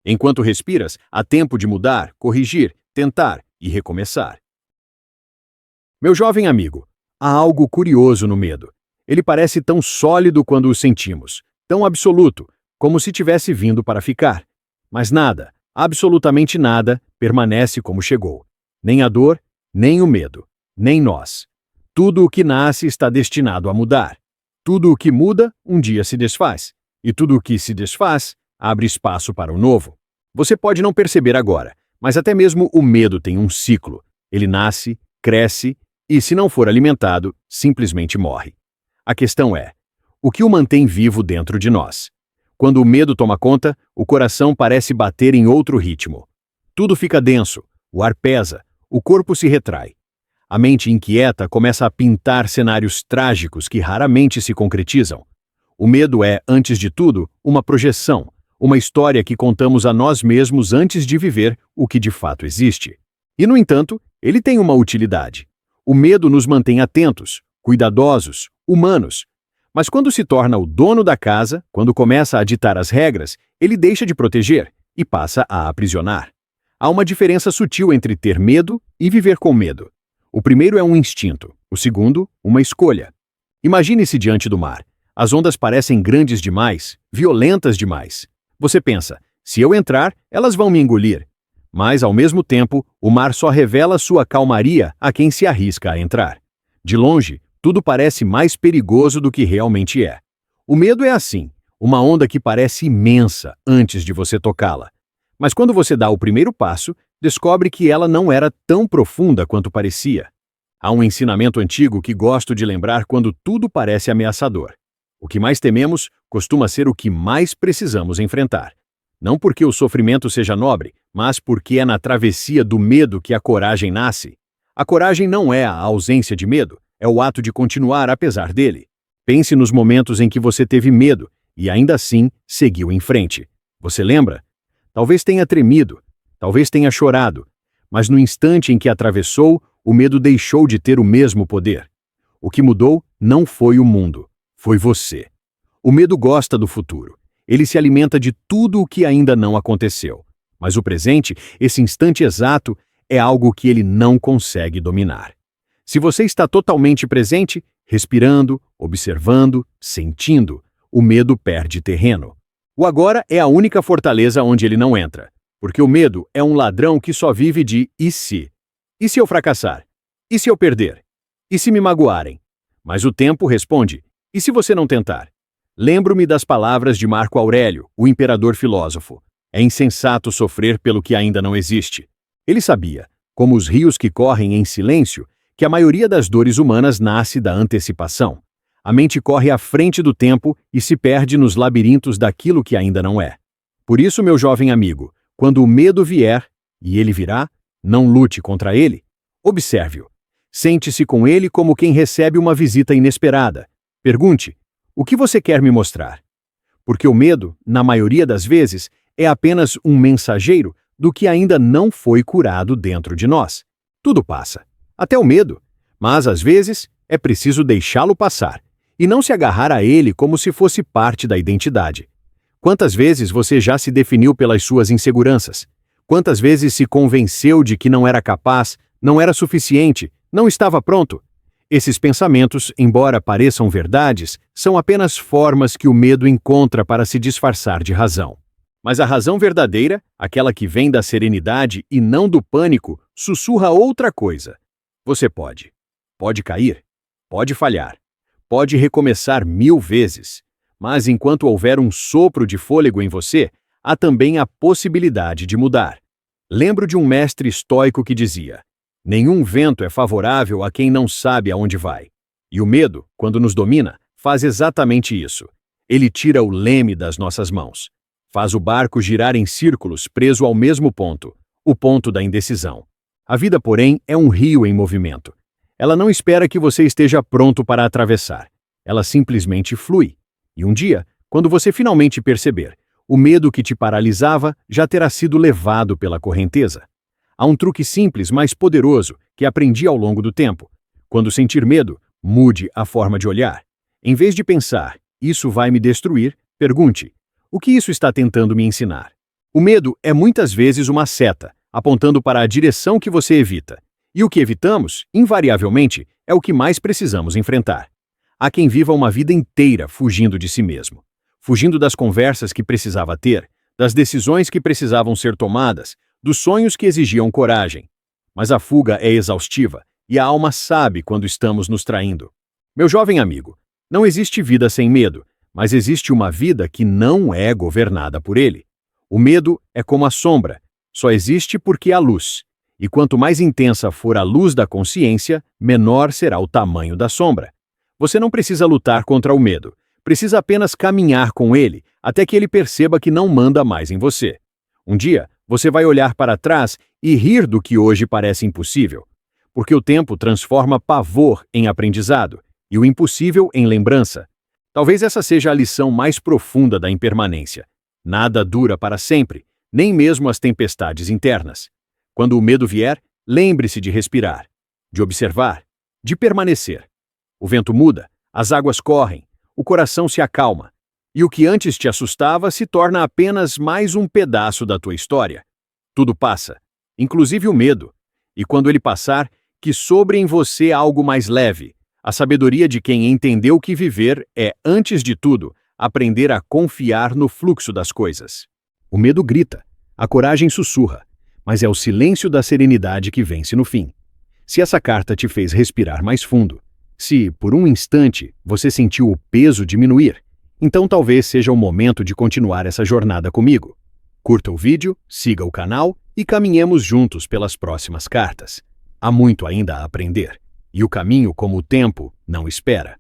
Enquanto respiras, há tempo de mudar, corrigir, tentar e recomeçar. Meu jovem amigo, há algo curioso no medo. Ele parece tão sólido quando o sentimos, tão absoluto, como se tivesse vindo para ficar. Mas nada, absolutamente nada, permanece como chegou. Nem a dor, nem o medo, nem nós. Tudo o que nasce está destinado a mudar. Tudo o que muda, um dia se desfaz. E tudo o que se desfaz, abre espaço para o novo. Você pode não perceber agora, mas até mesmo o medo tem um ciclo. Ele nasce, cresce e, se não for alimentado, simplesmente morre. A questão é, o que o mantém vivo dentro de nós? Quando o medo toma conta, o coração parece bater em outro ritmo. Tudo fica denso, o ar pesa, o corpo se retrai. A mente inquieta começa a pintar cenários trágicos que raramente se concretizam. O medo é, antes de tudo, uma projeção, uma história que contamos a nós mesmos antes de viver o que de fato existe. E, no entanto, ele tem uma utilidade. O medo nos mantém atentos, cuidadosos, humanos. Mas quando se torna o dono da casa, quando começa a ditar as regras, ele deixa de proteger e passa a aprisionar. Há uma diferença sutil entre ter medo e viver com medo. O primeiro é um instinto, o segundo, uma escolha. Imagine-se diante do mar. As ondas parecem grandes demais, violentas demais. Você pensa, se eu entrar, elas vão me engolir. Mas, ao mesmo tempo, o mar só revela sua calmaria a quem se arrisca a entrar. De longe, tudo parece mais perigoso do que realmente é. O medo é assim, uma onda que parece imensa antes de você tocá-la. Mas quando você dá o primeiro passo, descobre que ela não era tão profunda quanto parecia. Há um ensinamento antigo que gosto de lembrar quando tudo parece ameaçador. O que mais tememos costuma ser o que mais precisamos enfrentar. Não porque o sofrimento seja nobre, mas porque é na travessia do medo que a coragem nasce. A coragem não é a ausência de medo, é o ato de continuar apesar dele. Pense nos momentos em que você teve medo e ainda assim seguiu em frente. Você lembra? Talvez tenha tremido, talvez tenha chorado, mas no instante em que atravessou, o medo deixou de ter o mesmo poder. O que mudou não foi o mundo, foi você. O medo gosta do futuro. Ele se alimenta de tudo o que ainda não aconteceu. Mas o presente, esse instante exato, é algo que ele não consegue dominar. Se você está totalmente presente, respirando, observando, sentindo, o medo perde terreno. O agora é a única fortaleza onde ele não entra, porque o medo é um ladrão que só vive de e se? E se eu fracassar? E se eu perder? E se me magoarem? Mas o tempo responde, e se você não tentar? Lembro-me das palavras de Marco Aurélio, o imperador filósofo. É insensato sofrer pelo que ainda não existe. Ele sabia, como os rios que correm em silêncio, que a maioria das dores humanas nasce da antecipação. A mente corre à frente do tempo e se perde nos labirintos daquilo que ainda não é. Por isso, meu jovem amigo, quando o medo vier, e ele virá, não lute contra ele. Observe-o. Sente-se com ele como quem recebe uma visita inesperada. Pergunte, o que você quer me mostrar? Porque o medo, na maioria das vezes, é apenas um mensageiro do que ainda não foi curado dentro de nós. Tudo passa, até o medo, mas às vezes é preciso deixá-lo passar e não se agarrar a ele como se fosse parte da identidade. Quantas vezes você já se definiu pelas suas inseguranças? Quantas vezes se convenceu de que não era capaz, não era suficiente, não estava pronto? Esses pensamentos, embora pareçam verdades, são apenas formas que o medo encontra para se disfarçar de razão. Mas a razão verdadeira, aquela que vem da serenidade e não do pânico, sussurra outra coisa. Você pode. Pode cair. Pode falhar. Pode recomeçar 1000 vezes. Mas enquanto houver um sopro de fôlego em você, há também a possibilidade de mudar. Lembro de um mestre estoico que dizia: nenhum vento é favorável a quem não sabe aonde vai. E o medo, quando nos domina, faz exatamente isso. Ele tira o leme das nossas mãos. Faz o barco girar em círculos preso ao mesmo ponto, o ponto da indecisão. A vida, porém, é um rio em movimento. Ela não espera que você esteja pronto para atravessar. Ela simplesmente flui. E um dia, quando você finalmente perceber, o medo que te paralisava já terá sido levado pela correnteza. Há um truque simples, mas poderoso, que aprendi ao longo do tempo. Quando sentir medo, mude a forma de olhar. Em vez de pensar, isso vai me destruir, pergunte, o que isso está tentando me ensinar? O medo é muitas vezes uma seta, apontando para a direção que você evita. E o que evitamos, invariavelmente, é o que mais precisamos enfrentar. Há quem viva uma vida inteira fugindo de si mesmo, fugindo das conversas que precisava ter, das decisões que precisavam ser tomadas, dos sonhos que exigiam coragem. Mas a fuga é exaustiva e a alma sabe quando estamos nos traindo. Meu jovem amigo, não existe vida sem medo, mas existe uma vida que não é governada por ele. O medo é como a sombra, só existe porque há luz. E quanto mais intensa for a luz da consciência, menor será o tamanho da sombra. Você não precisa lutar contra o medo, precisa apenas caminhar com ele até que ele perceba que não manda mais em você. Um dia, você vai olhar para trás e rir do que hoje parece impossível, porque o tempo transforma pavor em aprendizado e o impossível em lembrança. Talvez essa seja a lição mais profunda da impermanência. Nada dura para sempre, nem mesmo as tempestades internas. Quando o medo vier, lembre-se de respirar, de observar, de permanecer. O vento muda, as águas correm, o coração se acalma, e o que antes te assustava se torna apenas mais um pedaço da tua história. Tudo passa, inclusive o medo, e quando ele passar, que sobre em você algo mais leve. A sabedoria de quem entendeu que viver é, antes de tudo, aprender a confiar no fluxo das coisas. O medo grita, a coragem sussurra, mas é o silêncio da serenidade que vence no fim. Se essa carta te fez respirar mais fundo, se, por um instante, você sentiu o peso diminuir, então talvez seja o momento de continuar essa jornada comigo. Curta o vídeo, siga o canal e caminhemos juntos pelas próximas cartas. Há muito ainda a aprender, e o caminho, como o tempo, não espera.